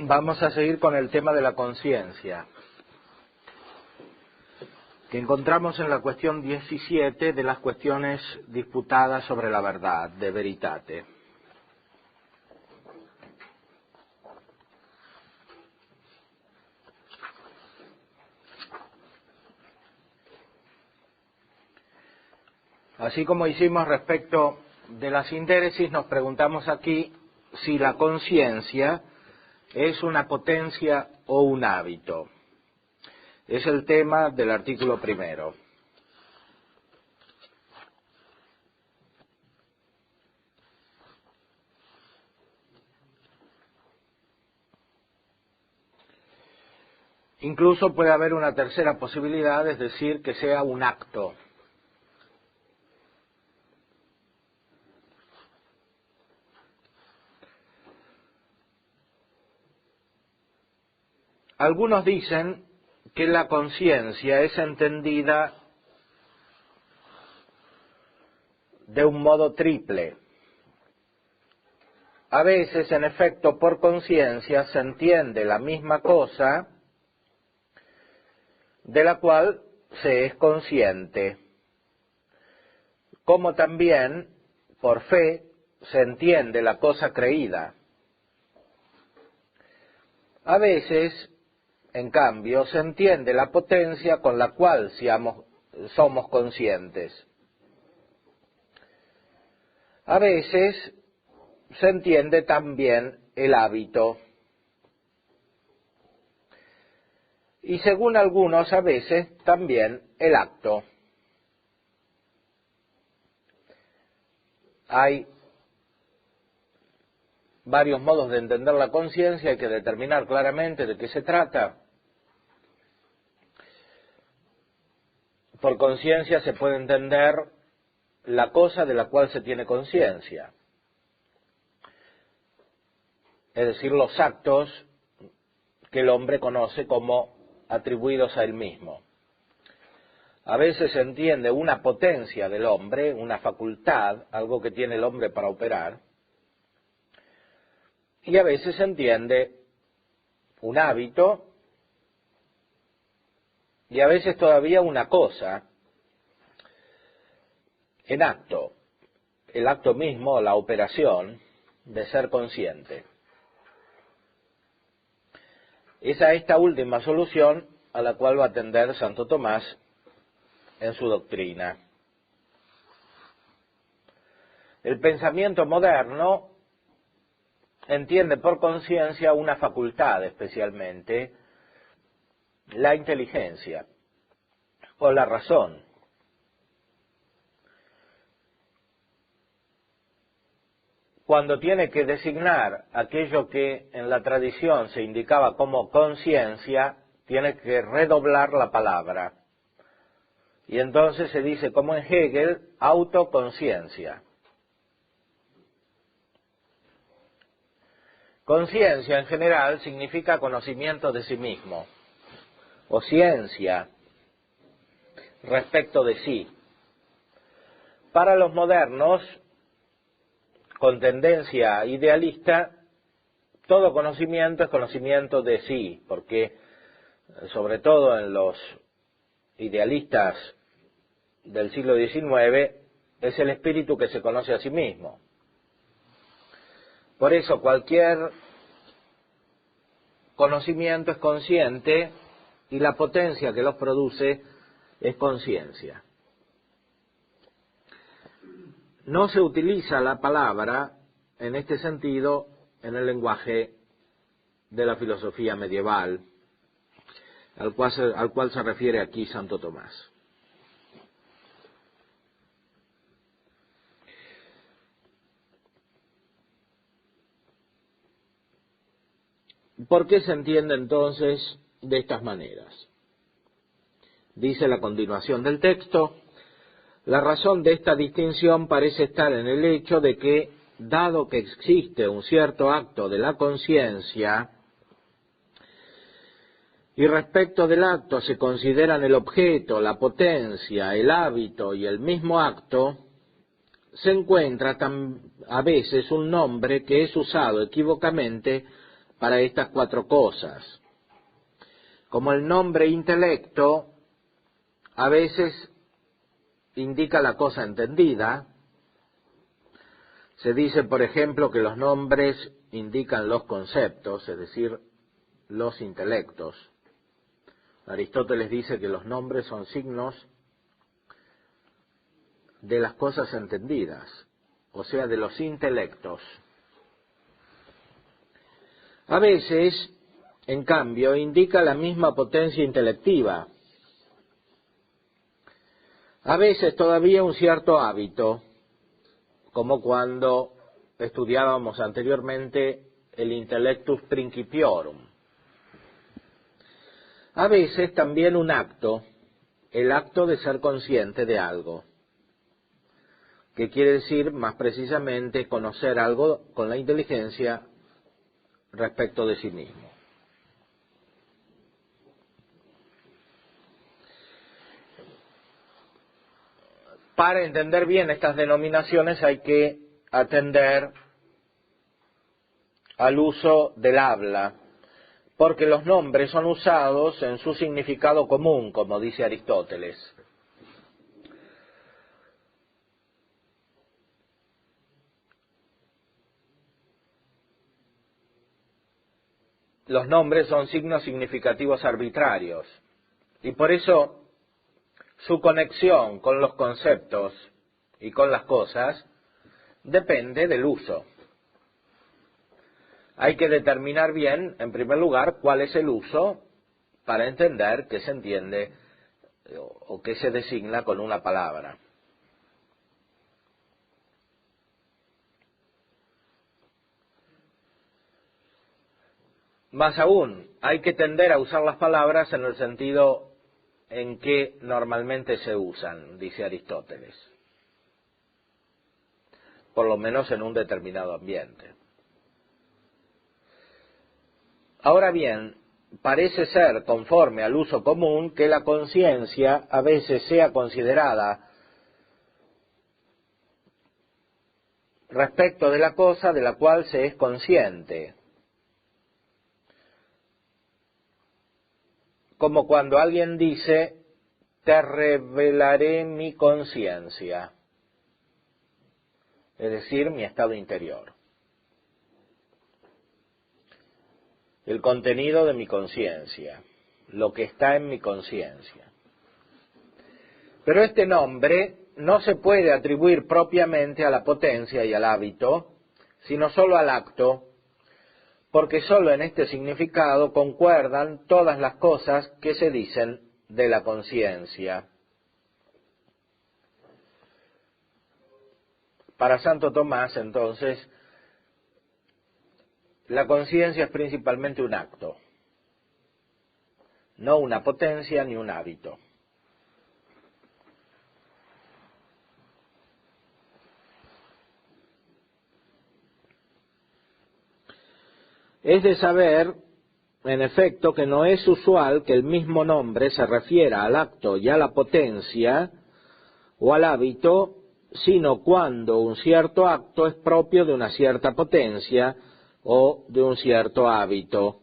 Vamos a seguir con el tema de la conciencia, que encontramos en la cuestión 17 de las cuestiones disputadas sobre la verdad, de veritate. Así como hicimos respecto de la sindéresis, nos preguntamos aquí si la conciencia es una potencia o un hábito. Es el tema del artículo primero. Incluso puede haber una tercera posibilidad, es decir, que sea un acto. Algunos dicen que la conciencia es entendida de un modo triple. A veces, en efecto, por conciencia se entiende la misma cosa de la cual se es consciente, como también por fe se entiende la cosa creída. A veces, en cambio, se entiende la potencia con la cual somos conscientes. A veces se entiende también el hábito. Y según algunos, a veces también el acto. Hay varios modos de entender la conciencia, hay que determinar claramente de qué se trata. Por conciencia se puede entender la cosa de la cual se tiene conciencia, es decir, los actos que el hombre conoce como atribuidos a él mismo. A veces se entiende una potencia del hombre, una facultad, algo que tiene el hombre para operar, y a veces se entiende un hábito, y a veces todavía una cosa en acto, el acto mismo, la operación de ser consciente. Es a esta última solución a la cual va a tender Santo Tomás en su doctrina. El pensamiento moderno entiende por conciencia una facultad especialmente, la inteligencia o la razón. Cuando tiene que designar aquello que en la tradición se indicaba como conciencia, tiene que redoblar la palabra. Y entonces se dice, como en Hegel, autoconciencia. Conciencia en general significa conocimiento de sí mismo, o ciencia respecto de sí. Para los modernos, con tendencia idealista, todo conocimiento es conocimiento de sí, porque sobre todo en los idealistas del siglo XIX es el espíritu que se conoce a sí mismo. Por eso cualquier conocimiento es consciente y la potencia que los produce es conciencia. No se utiliza la palabra en este sentido en el lenguaje de la filosofía medieval, al cual se refiere aquí Santo Tomás. ¿Por qué se entiende entonces de estas maneras? Dice la continuación del texto: la razón de esta distinción parece estar en el hecho de que, dado que existe un cierto acto de la conciencia, y respecto del acto se consideran el objeto, la potencia, el hábito y el mismo acto, se encuentra a veces un nombre que es usado equívocamente para estas cuatro cosas. Como el nombre intelecto a veces indica la cosa entendida, se dice, por ejemplo, que los nombres indican los conceptos, es decir, los intelectos. Aristóteles dice que los nombres son signos de las cosas entendidas, o sea, de los intelectos. A veces, en cambio, indica la misma potencia intelectiva. A veces todavía un cierto hábito, como cuando estudiábamos anteriormente el intellectus principiorum. A veces también un acto, el acto de ser consciente de algo, que quiere decir más precisamente conocer algo con la inteligencia respecto de sí mismo. Para entender bien estas denominaciones hay que atender al uso del habla, porque los nombres son usados en su significado común, como dice Aristóteles. Los nombres son signos significativos arbitrarios, y por eso su conexión con los conceptos y con las cosas depende del uso. Hay que determinar bien, en primer lugar, cuál es el uso para entender qué se entiende o qué se designa con una palabra. Más aún, hay que tender a usar las palabras en el sentido en que normalmente se usan, dice Aristóteles, por lo menos en un determinado ambiente. Ahora bien, parece ser conforme al uso común que la conciencia a veces sea considerada respecto de la cosa de la cual se es consciente, como cuando alguien dice, te revelaré mi conciencia, es decir, mi estado interior, el contenido de mi conciencia, lo que está en mi conciencia. Pero este nombre no se puede atribuir propiamente a la potencia y al hábito, sino solo al acto, porque solo en este significado concuerdan todas las cosas que se dicen de la conciencia. Para Santo Tomás, entonces, la conciencia es principalmente un acto, no una potencia ni un hábito. Es de saber, en efecto, que no es usual que el mismo nombre se refiera al acto y a la potencia o al hábito, sino cuando un cierto acto es propio de una cierta potencia o de un cierto hábito.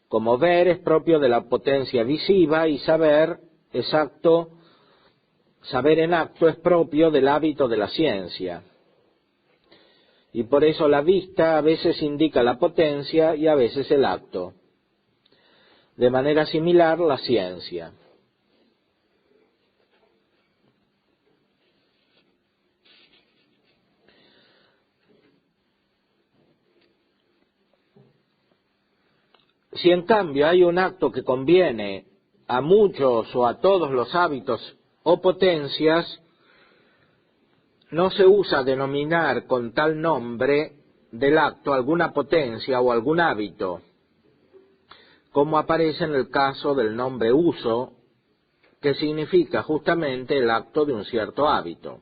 Como ver es propio de la potencia visiva y saber en acto es propio del hábito de la ciencia. Y por eso la vista a veces indica la potencia y a veces el acto. De manera similar, la ciencia. Si en cambio hay un acto que conviene a muchos o a todos los hábitos o potencias, no se usa denominar con tal nombre del acto alguna potencia o algún hábito, como aparece en el caso del nombre uso, que significa justamente el acto de un cierto hábito.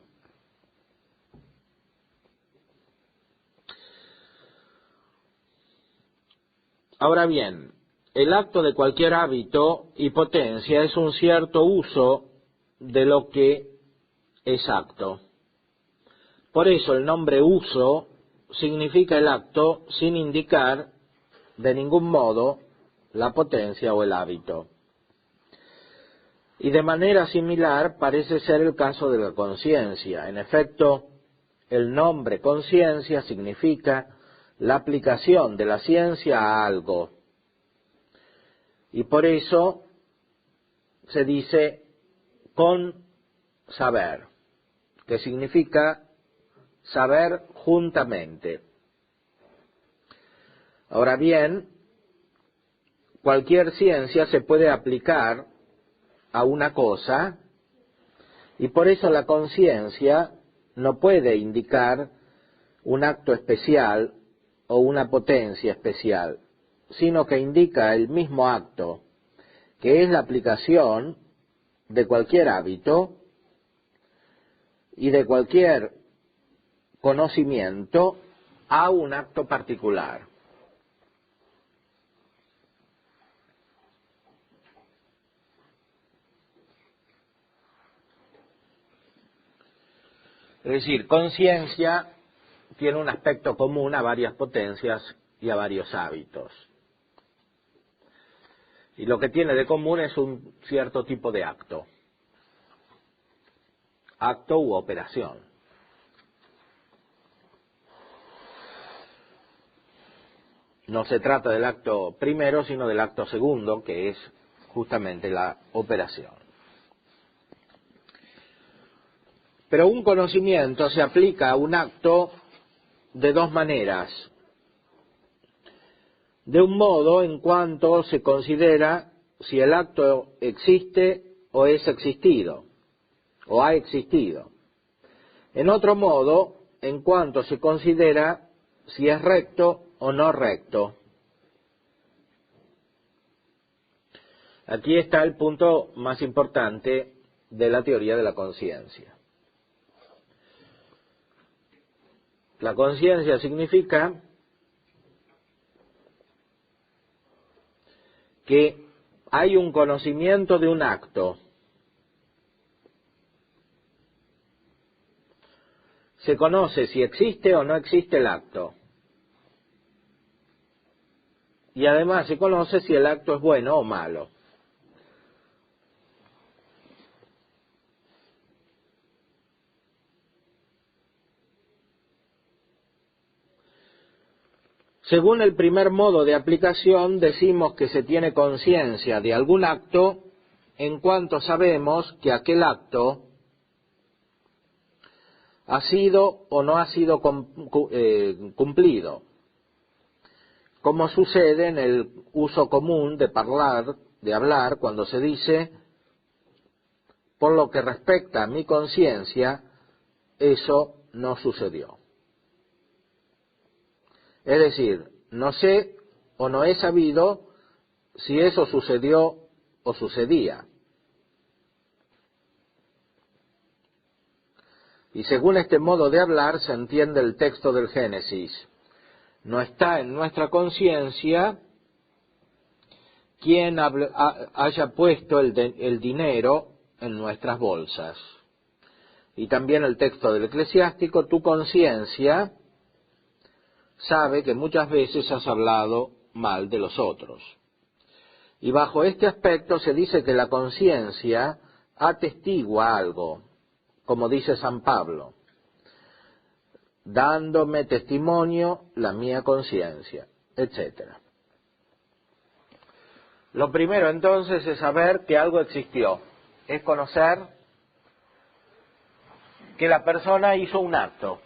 Ahora bien, el acto de cualquier hábito y potencia es un cierto uso de lo que es acto. Por eso el nombre uso significa el acto sin indicar de ningún modo la potencia o el hábito. Y de manera similar parece ser el caso de la conciencia. En efecto, el nombre conciencia significa la aplicación de la ciencia a algo. Y por eso se dice con saber, que significa saber juntamente. Ahora bien, cualquier ciencia se puede aplicar a una cosa, y por eso la conciencia no puede indicar un acto especial o una potencia especial, sino que indica el mismo acto, que es la aplicación de cualquier hábito y de cualquier conocimiento a un acto particular. Es decir, conciencia tiene un aspecto común a varias potencias y a varios hábitos. Y lo que tiene de común es un cierto tipo de acto. Acto u operación. No se trata del acto primero, sino del acto segundo, que es justamente la operación. Pero un conocimiento se aplica a un acto de dos maneras. De un modo en cuanto se considera si el acto existe o es existido, o ha existido. En otro modo, en cuanto se considera si es recto o no recto. Aquí está el punto más importante de la teoría de la conciencia. La conciencia significa que hay un conocimiento de un acto. Se conoce si existe o no existe el acto. Y además se conoce si el acto es bueno o malo. Según el primer modo de aplicación, decimos que se tiene conciencia de algún acto en cuanto sabemos que aquel acto ha sido o no ha sido cumplido, como sucede en el uso común de hablar, cuando se dice, por lo que respecta a mi conciencia, eso no sucedió. Es decir, no sé o no he sabido si eso sucedió o sucedía. Y según este modo de hablar se entiende el texto del Génesis. No está en nuestra conciencia quien haya puesto el dinero en nuestras bolsas. Y también el texto del Eclesiástico, tu conciencia sabe que muchas veces has hablado mal de los otros. Y bajo este aspecto se dice que la conciencia atestigua algo, como dice San Pablo, dándome testimonio la mía conciencia, etc. Lo primero entonces es saber que algo existió, es conocer que la persona hizo un acto.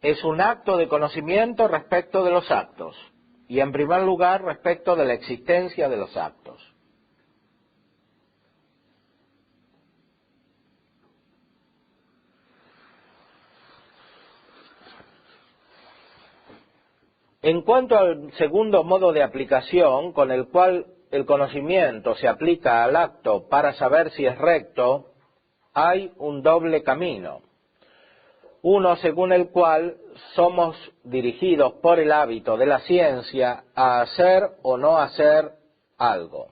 Es un acto de conocimiento respecto de los actos, y en primer lugar respecto de la existencia de los actos. En cuanto al segundo modo de aplicación, con el cual el conocimiento se aplica al acto para saber si es recto, hay un doble camino. Uno según el cual somos dirigidos por el hábito de la ciencia a hacer o no hacer algo.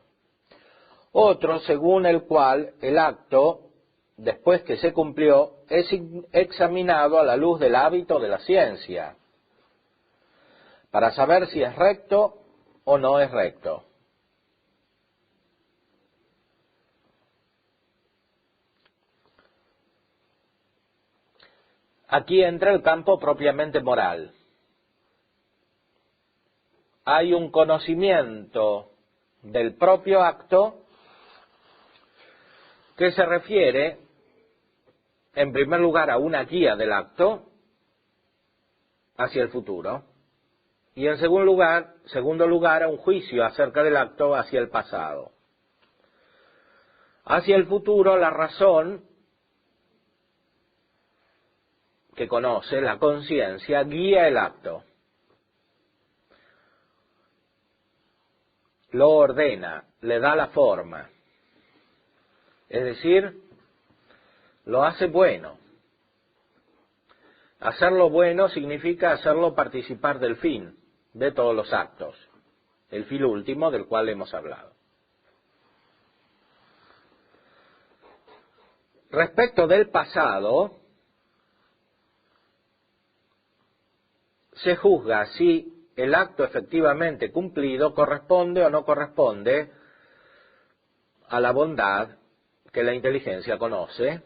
Otro según el cual el acto, después que se cumplió, es examinado a la luz del hábito de la ciencia, para saber si es recto o no es recto. Aquí entra el campo propiamente moral. Hay un conocimiento del propio acto que se refiere, en primer lugar, a una guía del acto hacia el futuro, y en segundo lugar, a un juicio acerca del acto hacia el pasado. Hacia el futuro, la razón que conoce, la conciencia, guía el acto, lo ordena, le da la forma, es decir, lo hace bueno. Hacerlo bueno significa hacerlo participar del fin de todos los actos, el fin último del cual hemos hablado. Respecto del pasado, se juzga si el acto efectivamente cumplido corresponde o no corresponde a la bondad que la inteligencia conoce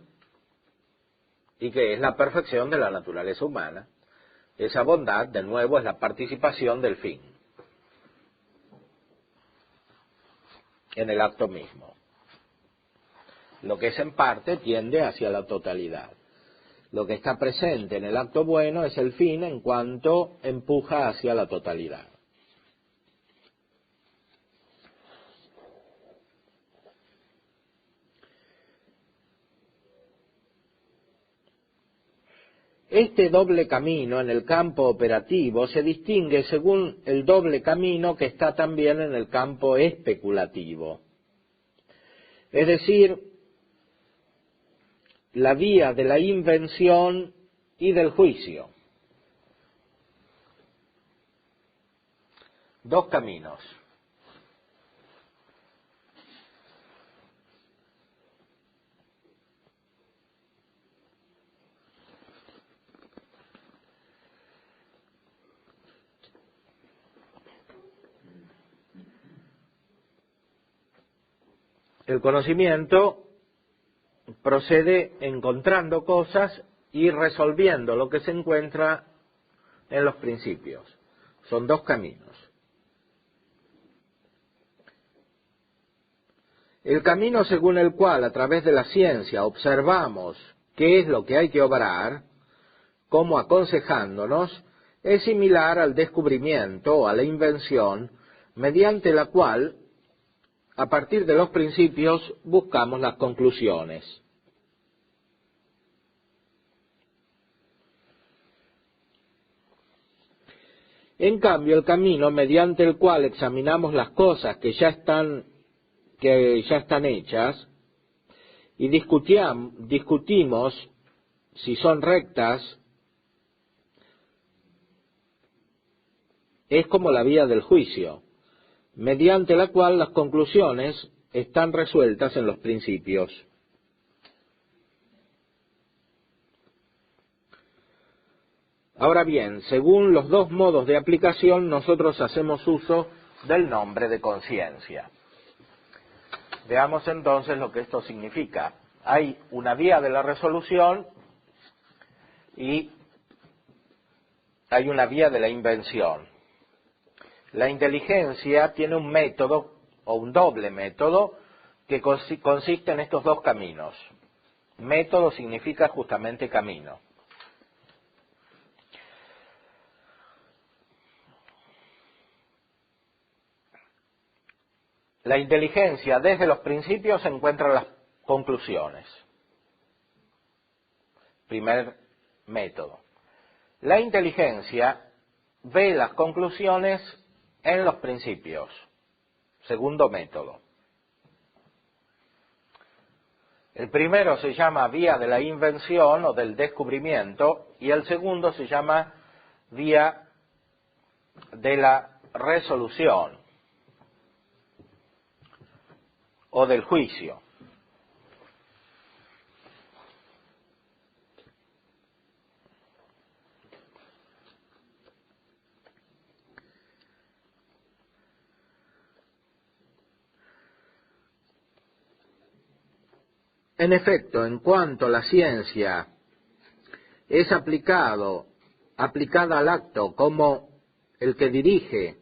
y que es la perfección de la naturaleza humana. Esa bondad, de nuevo, es la participación del fin en el acto mismo. Lo que es en parte tiende hacia la totalidad. Lo que está presente en el acto bueno es el fin en cuanto empuja hacia la totalidad. Este doble camino en el campo operativo se distingue según el doble camino que está también en el campo especulativo. Es decir, la vía de la invención y del juicio. Dos caminos. El conocimiento procede encontrando cosas y resolviendo lo que se encuentra en los principios. Son dos caminos. El camino según el cual a través de la ciencia observamos qué es lo que hay que obrar, como aconsejándonos, es similar al descubrimiento o a la invención, mediante la cual, a partir de los principios, buscamos las conclusiones. En cambio, el camino mediante el cual examinamos las cosas que ya están hechas y discutimos si son rectas, es como la vía del juicio, mediante la cual las conclusiones están resueltas en los principios. Ahora bien, según los dos modos de aplicación, nosotros hacemos uso del nombre de conciencia. Veamos entonces lo que esto significa. Hay una vía de la resolución y hay una vía de la invención. La inteligencia tiene un método, o un doble método, que consiste en estos dos caminos. Método significa justamente camino. La inteligencia desde los principios encuentra las conclusiones. Primer método. La inteligencia ve las conclusiones en los principios. Segundo método. El primero se llama vía de la invención o del descubrimiento y el segundo se llama vía de la resolución. o del juicio. En efecto, en cuanto la ciencia es aplicada al acto como el que dirige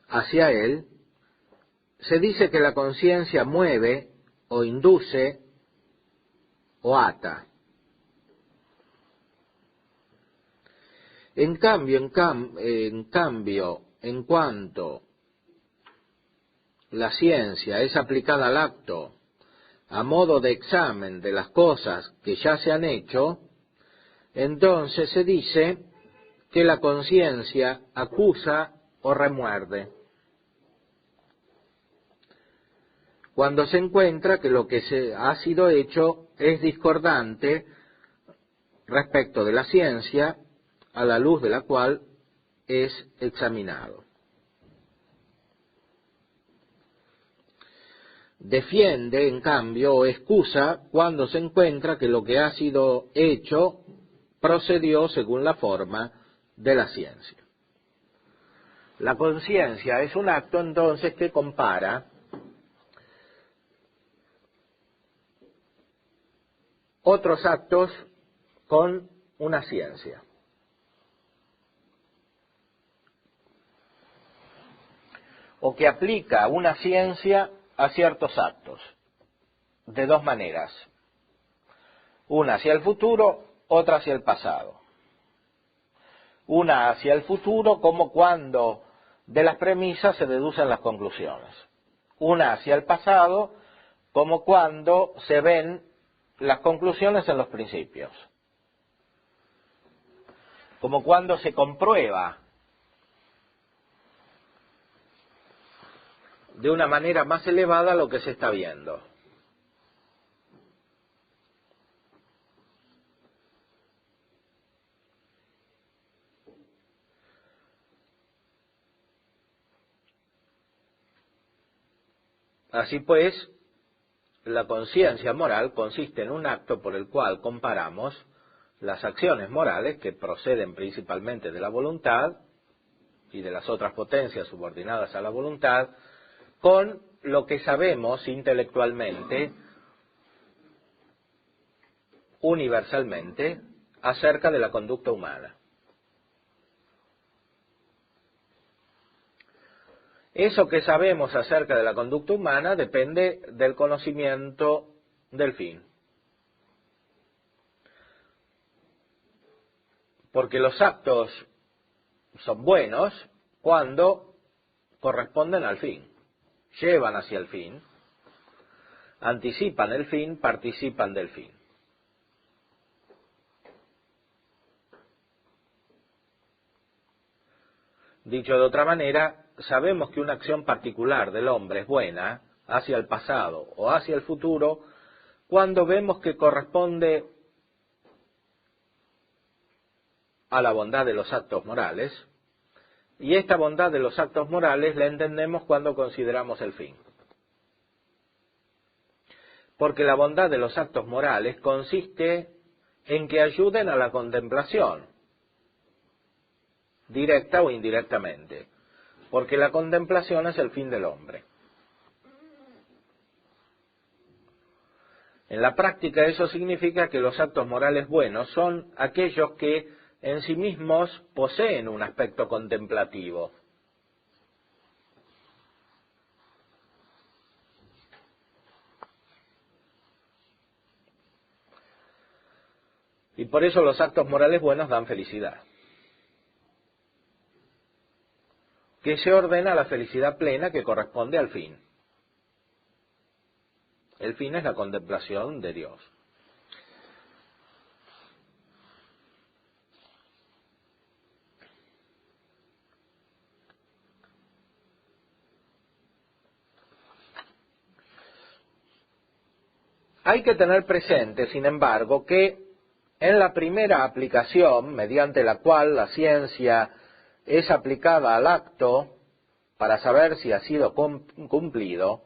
hacia él, se dice que la conciencia mueve o induce o ata. En cambio, en cuanto la ciencia es aplicada al acto a modo de examen de las cosas que ya se han hecho, entonces se dice que la conciencia acusa o remuerde. Cuando se encuentra que lo que ha sido hecho es discordante respecto de la ciencia a la luz de la cual es examinado. Defiende, en cambio, o excusa cuando se encuentra que lo que ha sido hecho procedió según la forma de la ciencia. La conciencia es un acto, entonces, que compara otros actos con una ciencia. O que aplica una ciencia a ciertos actos, de dos maneras. Una hacia el futuro, otra hacia el pasado. Una hacia el futuro como cuando de las premisas se deducen las conclusiones. Una hacia el pasado como cuando se ven las conclusiones en los principios. Como cuando se comprueba de una manera más elevada lo que se está viendo. Así pues, la conciencia moral consiste en un acto por el cual comparamos las acciones morales que proceden principalmente de la voluntad y de las otras potencias subordinadas a la voluntad con lo que sabemos intelectualmente, universalmente, acerca de la conducta humana. Eso que sabemos acerca de la conducta humana depende del conocimiento del fin. Porque los actos son buenos cuando corresponden al fin, llevan hacia el fin, anticipan el fin, participan del fin. Dicho de otra manera, sabemos que una acción particular del hombre es buena hacia el pasado o hacia el futuro cuando vemos que corresponde a la bondad de los actos morales, y esta bondad de los actos morales la entendemos cuando consideramos el fin. Porque la bondad de los actos morales consiste en que ayuden a la contemplación, directa o indirectamente, porque la contemplación es el fin del hombre. En la práctica eso significa que los actos morales buenos son aquellos que en sí mismos poseen un aspecto contemplativo. Y por eso los actos morales buenos dan felicidad, que se ordena a la felicidad plena que corresponde al fin. El fin es la contemplación de Dios. Hay que tener presente, sin embargo, que en la primera aplicación, mediante la cual la ciencia es aplicada al acto para saber si ha sido cumplido,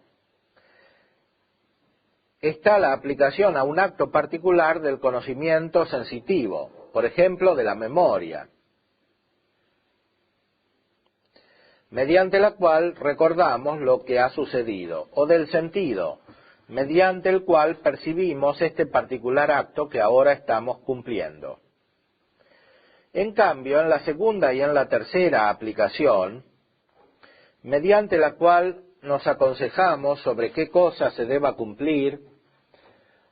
está la aplicación a un acto particular del conocimiento sensitivo, por ejemplo, de la memoria, mediante la cual recordamos lo que ha sucedido, o del sentido, mediante el cual percibimos este particular acto que ahora estamos cumpliendo. En cambio, en la segunda y en la tercera aplicación, mediante la cual nos aconsejamos sobre qué cosa se deba cumplir,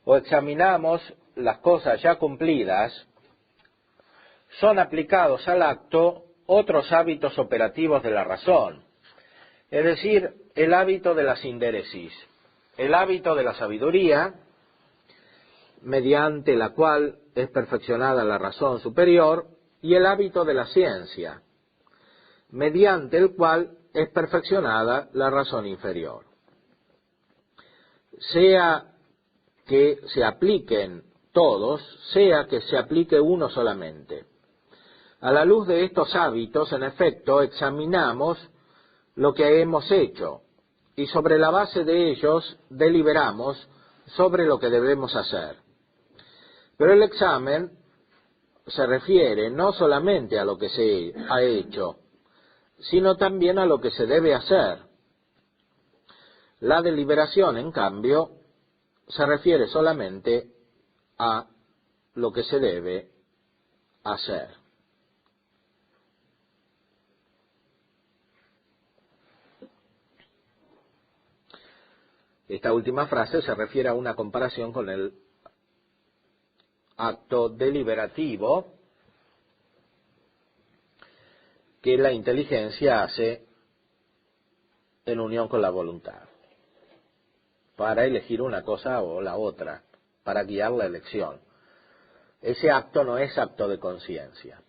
o examinamos las cosas ya cumplidas, son aplicados al acto otros hábitos operativos de la razón, es decir, el hábito de la sindéresis, el hábito de la sabiduría, mediante la cual es perfeccionada la razón superior, y el hábito de la ciencia, mediante el cual es perfeccionada la razón inferior. Sea que se apliquen todos, sea que se aplique uno solamente. A la luz de estos hábitos, en efecto, examinamos lo que hemos hecho y sobre la base de ellos deliberamos sobre lo que debemos hacer. Pero el examen se refiere no solamente a lo que se ha hecho, sino también a lo que se debe hacer. La deliberación, en cambio, se refiere solamente a lo que se debe hacer. Esta última frase se refiere a una comparación con el acto deliberativo que la inteligencia hace en unión con la voluntad, para elegir una cosa o la otra, para guiar la elección. Ese acto no es acto de conciencia.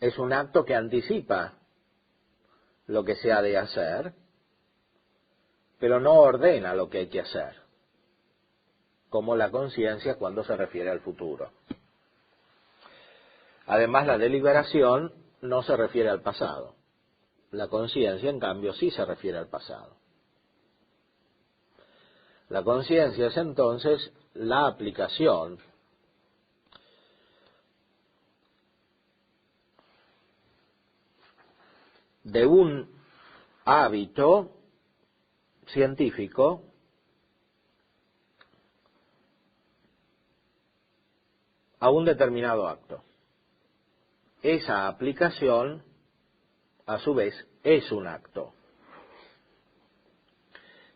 Es un acto que anticipa lo que se ha de hacer, pero no ordena lo que hay que hacer, como la conciencia cuando se refiere al futuro. Además, la deliberación no se refiere al pasado. La conciencia, en cambio, sí se refiere al pasado. La conciencia es entonces la aplicación de un hábito científico a un determinado acto. Esa aplicación, a su vez, es un acto.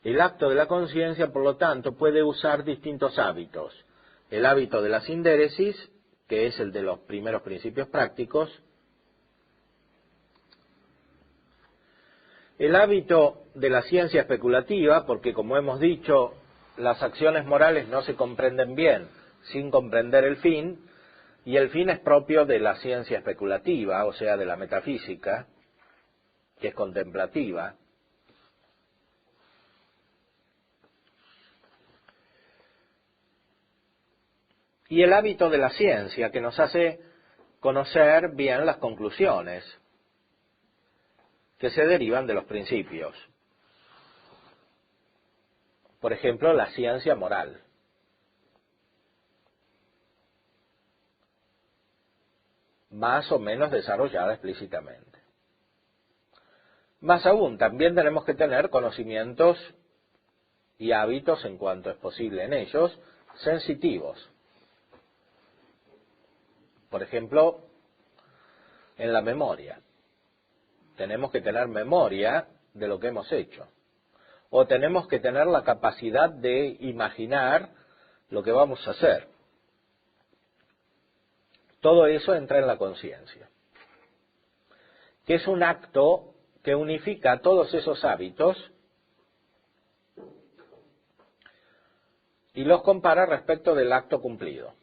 El acto de la conciencia, por lo tanto, puede usar distintos hábitos. El hábito de la sindéresis, que es el de los primeros principios prácticos. El hábito de la ciencia especulativa, porque como hemos dicho, las acciones morales no se comprenden bien sin comprender el fin, y el fin es propio de la ciencia especulativa, o sea, de la metafísica, que es contemplativa. Y el hábito de la ciencia, que nos hace conocer bien las conclusiones que se derivan de los principios. Por ejemplo, la ciencia moral. Más o menos desarrollada explícitamente. Más aún, también tenemos que tener conocimientos y hábitos, en cuanto es posible en ellos, sensitivos. Por ejemplo, en la memoria. Tenemos que tener memoria de lo que hemos hecho. O tenemos que tener la capacidad de imaginar lo que vamos a hacer. Todo eso entra en la conciencia, que es un acto que unifica todos esos hábitos y los compara respecto del acto cumplido.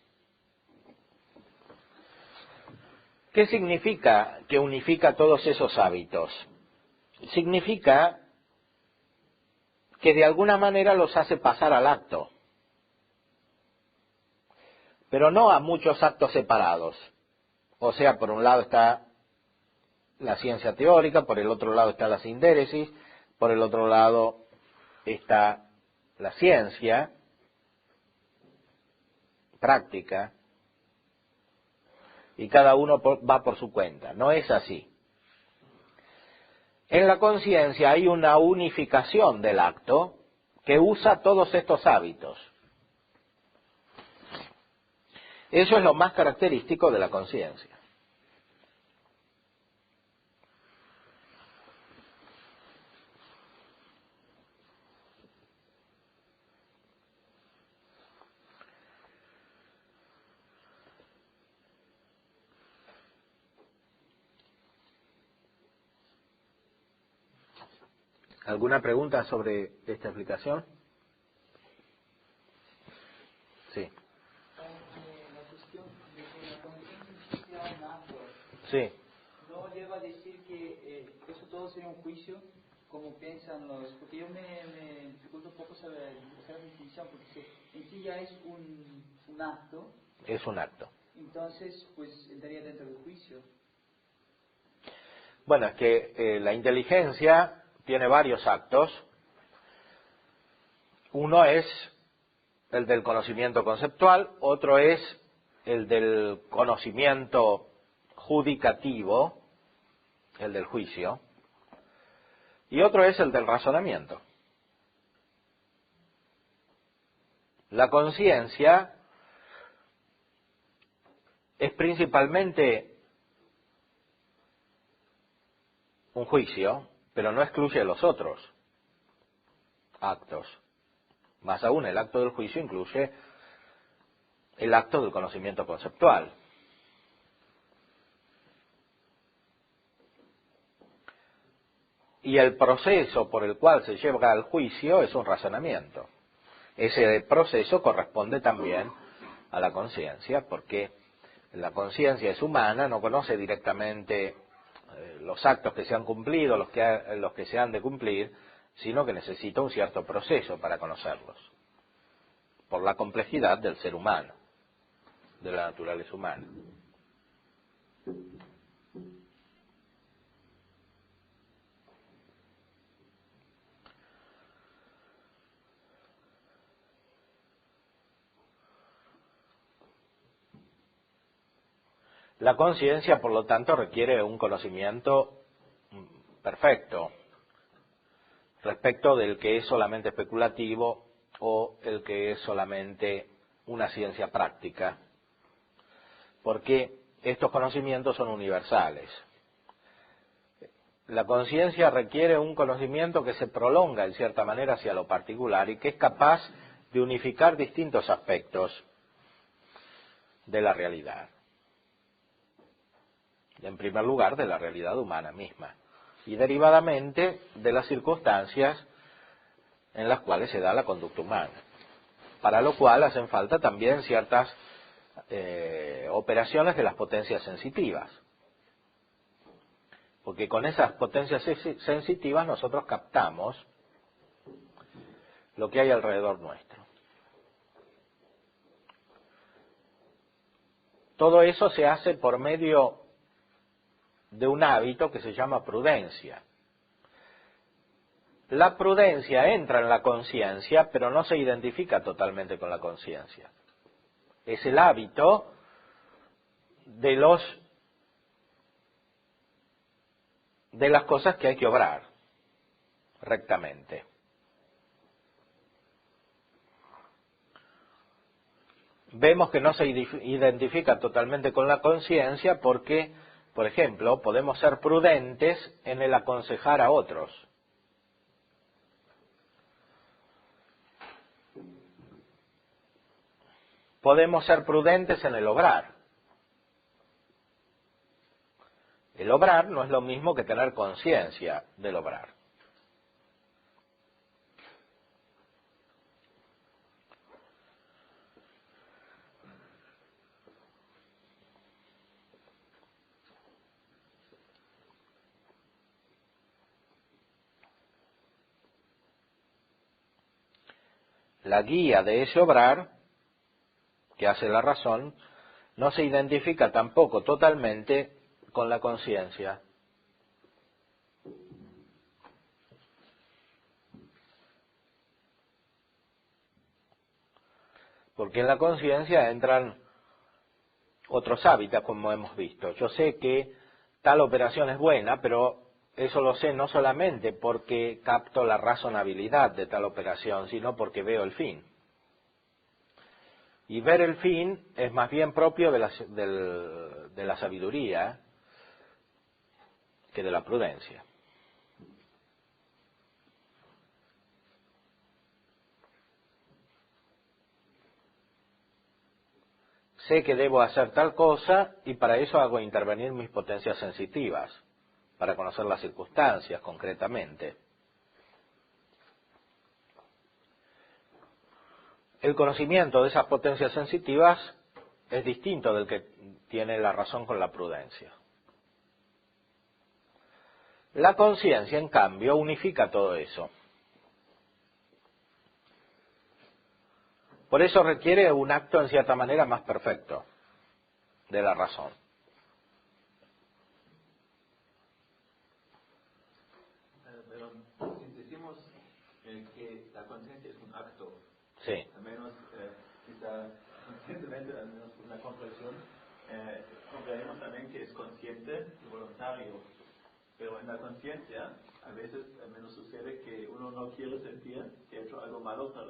¿Qué significa que unifica todos esos hábitos? Significa que de alguna manera los hace pasar al acto, pero no a muchos actos separados, O sea, por un lado está la ciencia teórica, por el otro lado está la sindéresis, por el otro lado está la ciencia práctica, y cada uno va por su cuenta. No es así. En la conciencia hay una unificación del acto que usa todos estos hábitos. Eso es lo más característico de la conciencia. ¿Alguna pregunta sobre esta explicación? Sí. La cuestión de que la conciencia sea un acto, Sí. no lleva a decir que eso todo sería un juicio, como piensan los... Porque yo me dificulto un poco saber hacer la distinción, porque en sí ya es un acto. Es un acto. Entonces, pues entraría dentro del juicio. Bueno, es que la inteligencia tiene varios actos. Uno es el del conocimiento conceptual, otro es el del conocimiento judicativo, el del juicio, y otro es el del razonamiento. La conciencia es principalmente un juicio, pero no excluye los otros actos. Más aún, el acto del juicio incluye el acto del conocimiento conceptual. Y el proceso por el cual se lleva al juicio es un razonamiento. Ese proceso corresponde también a la conciencia, porque la conciencia es humana, no conoce directamente los actos que se han cumplido, los que se han de cumplir, sino que necesita un cierto proceso para conocerlos, por la complejidad del ser humano, de la naturaleza humana. La conciencia, por lo tanto, requiere un conocimiento perfecto respecto del que es solamente especulativo o el que es solamente una ciencia práctica, porque estos conocimientos son universales. La conciencia requiere un conocimiento que se prolonga en cierta manera hacia lo particular y que es capaz de unificar distintos aspectos de la realidad. En primer lugar, de la realidad humana misma, y derivadamente de las circunstancias en las cuales se da la conducta humana, para lo cual hacen falta también ciertas operaciones de las potencias sensitivas, porque con esas potencias sensitivas nosotros captamos lo que hay alrededor nuestro. Todo eso se hace por medio de un hábito que se llama prudencia. La prudencia entra en la conciencia, pero no se identifica totalmente con la conciencia. Es el hábito de las cosas que hay que obrar rectamente. Vemos que no se identifica totalmente con la conciencia porque, por ejemplo, podemos ser prudentes en el aconsejar a otros. Podemos ser prudentes en el obrar. El obrar no es lo mismo que tener conciencia del obrar. La guía de ese obrar, que hace la razón, no se identifica tampoco totalmente con la conciencia. Porque en la conciencia entran otros hábitats, como hemos visto. Yo sé que tal operación es buena, pero eso lo sé no solamente porque capto la razonabilidad de tal operación, sino porque veo el fin. Y ver el fin es más bien propio de la sabiduría que de la prudencia. Sé que debo hacer tal cosa y para eso hago intervenir mis potencias sensitivas, para conocer las circunstancias concretamente. El conocimiento de esas potencias sensitivas es distinto del que tiene la razón con la prudencia. La conciencia, en cambio, unifica todo eso. Por eso requiere un acto, en cierta manera, más perfecto de la razón. Pero si decimos que la conciencia es un acto, Sí. al menos quizá conscientemente, al menos una comprensión, comprendemos también que es consciente y voluntario. Pero en la conciencia, a veces al menos sucede que uno no quiere sentir que ha hecho algo malo, pero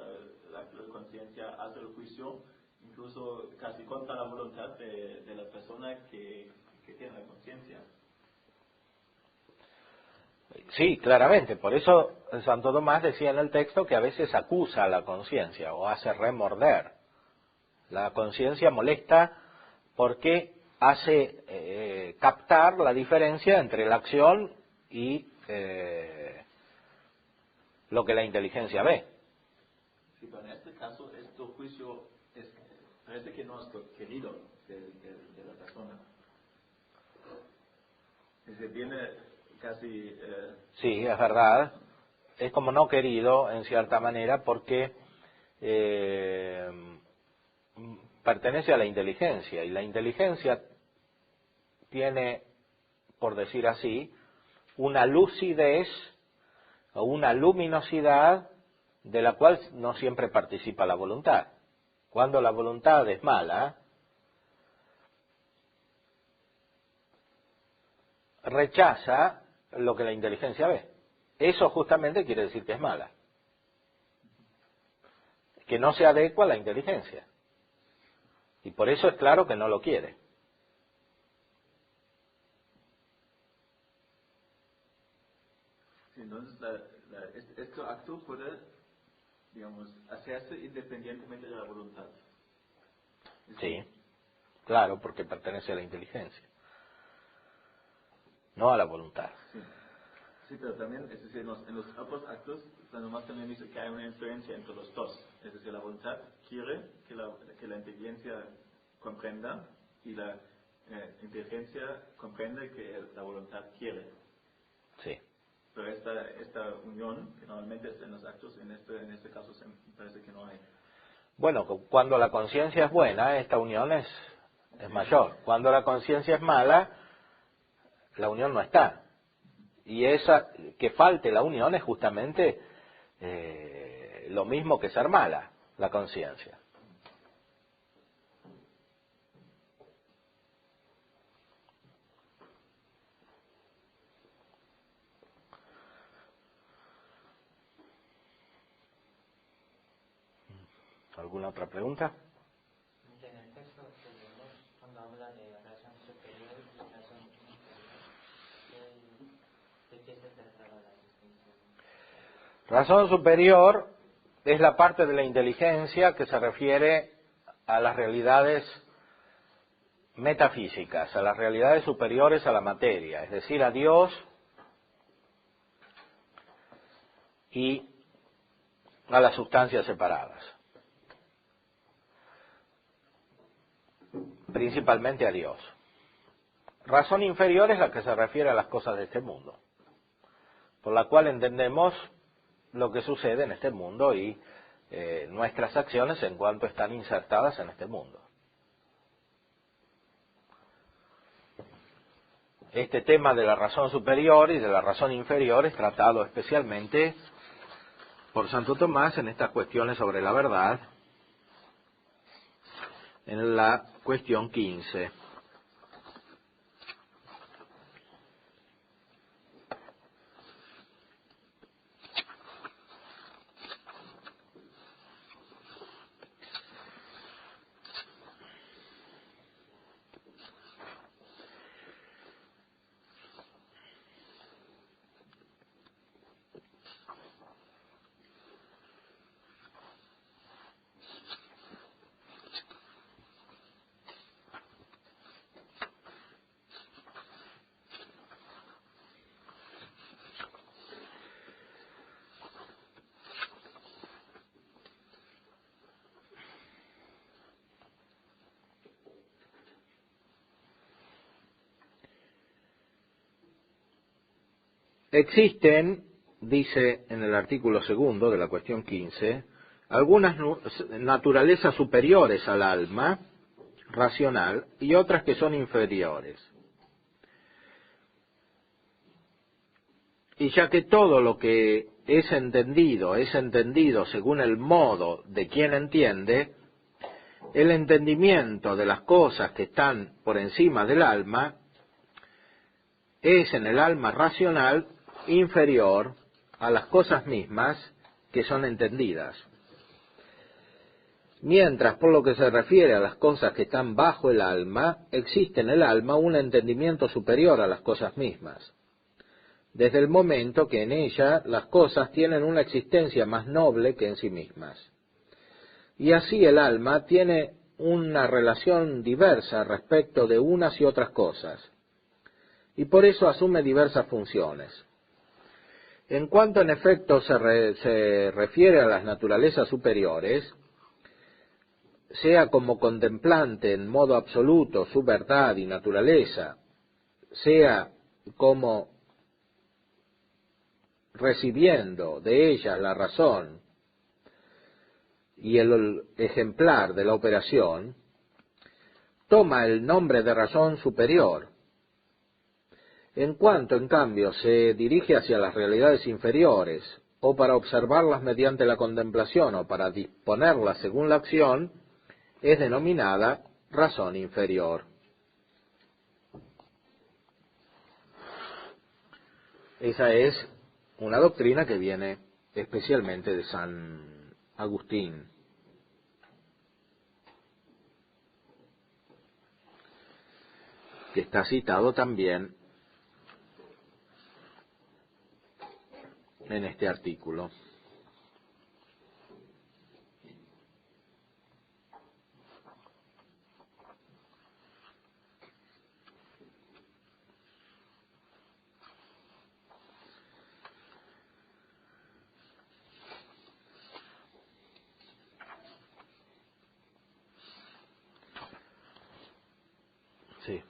la conciencia hace el juicio, incluso casi contra la voluntad de la persona que tiene la conciencia. Sí, claramente. Por eso Santo Tomás decía en el texto que a veces acusa a la conciencia o hace remorder. La conciencia molesta porque hace captar la diferencia entre la acción y lo que la inteligencia ve. Sí, pero en este caso, este juicio parece que no es querido de la persona. Se viene casi... Sí, es verdad. Es como no querido, en cierta manera, porque pertenece a la inteligencia. Y la inteligencia tiene, por decir así, una lucidez o una luminosidad de la cual no siempre participa la voluntad. Cuando la voluntad es mala, rechaza lo que la inteligencia ve. Eso justamente quiere decir que es mala, que no se adecua a la inteligencia. Y por eso es claro que no lo quiere. Entonces, este acto puede, digamos, hacerse independientemente de la voluntad. Sí, claro, porque pertenece a la inteligencia, no a la voluntad. Sí, pero también, es decir, en los otros actos, San Tomás también dice que hay una influencia entre los dos. Es decir, la voluntad quiere que la inteligencia comprenda y la inteligencia comprende que la voluntad quiere. Sí. Pero esta unión, que normalmente es en los actos, en este caso parece que no hay. Bueno, cuando la conciencia es buena, esta unión es mayor. Cuando la conciencia es mala, la unión no está. Y esa que falte la unión es justamente lo mismo que ser mala, la conciencia. ¿Alguna otra pregunta? En el texto que leemos, cuando habla de razón superior y razón inferior, ¿de qué se trataba la distinción? Razón superior es la parte de la inteligencia que se refiere a las realidades metafísicas, a las realidades superiores a la materia, es decir, a Dios y a las sustancias separadas. Principalmente a Dios. Razón inferior es la que se refiere a las cosas de este mundo, por la cual entendemos lo que sucede en este mundo y nuestras acciones en cuanto están insertadas en este mundo. este tema de la razón superior y de la razón inferior es tratado especialmente por Santo Tomás en estas cuestiones sobre la verdad, en la cuestión 15. Existen, dice en el artículo segundo de la cuestión 15, algunas naturalezas superiores al alma racional y otras que son inferiores. Y ya que todo lo que es entendido según el modo de quien entiende, el entendimiento de las cosas que están por encima del alma es en el alma racional inferior a las cosas mismas que son entendidas. Mientras, por lo que se refiere a las cosas que están bajo el alma, existe en el alma un entendimiento superior a las cosas mismas, desde el momento que en ella las cosas tienen una existencia más noble que en sí mismas. Y así el alma tiene una relación diversa respecto de unas y otras cosas, y por eso asume diversas funciones. En cuanto en efecto se refiere a las naturalezas superiores, sea como contemplante en modo absoluto su verdad y naturaleza, sea como recibiendo de ellas la razón y el ejemplar de la operación, toma el nombre de razón superior. En cuanto, en cambio, se dirige hacia las realidades inferiores, o para observarlas mediante la contemplación, o para disponerlas según la acción, es denominada razón inferior. Esa es una doctrina que viene especialmente de San Agustín. Que está citado también en este artículo. Sí.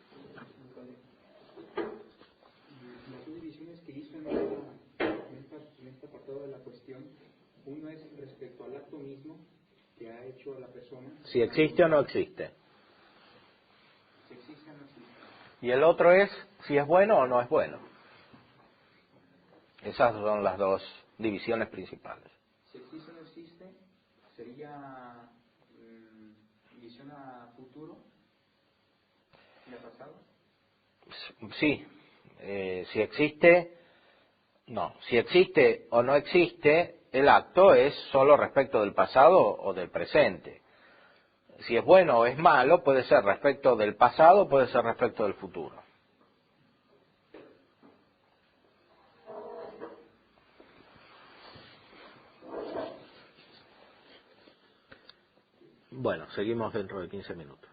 Las subdivisiones que hizo en este apartado de la cuestión, uno es respecto al acto mismo que ha hecho la persona. Si existe o no existe. Si existe o no existe. Y el otro es si es bueno o no es bueno. Esas son las dos divisiones principales. Si existe o no existe, sería visión a futuro y a pasado. Sí, si existe, no, si existe o no existe, el acto es solo respecto del pasado o del presente. Si es bueno o es malo, puede ser respecto del pasado, puede ser respecto del futuro. Bueno, seguimos dentro de 15 minutos.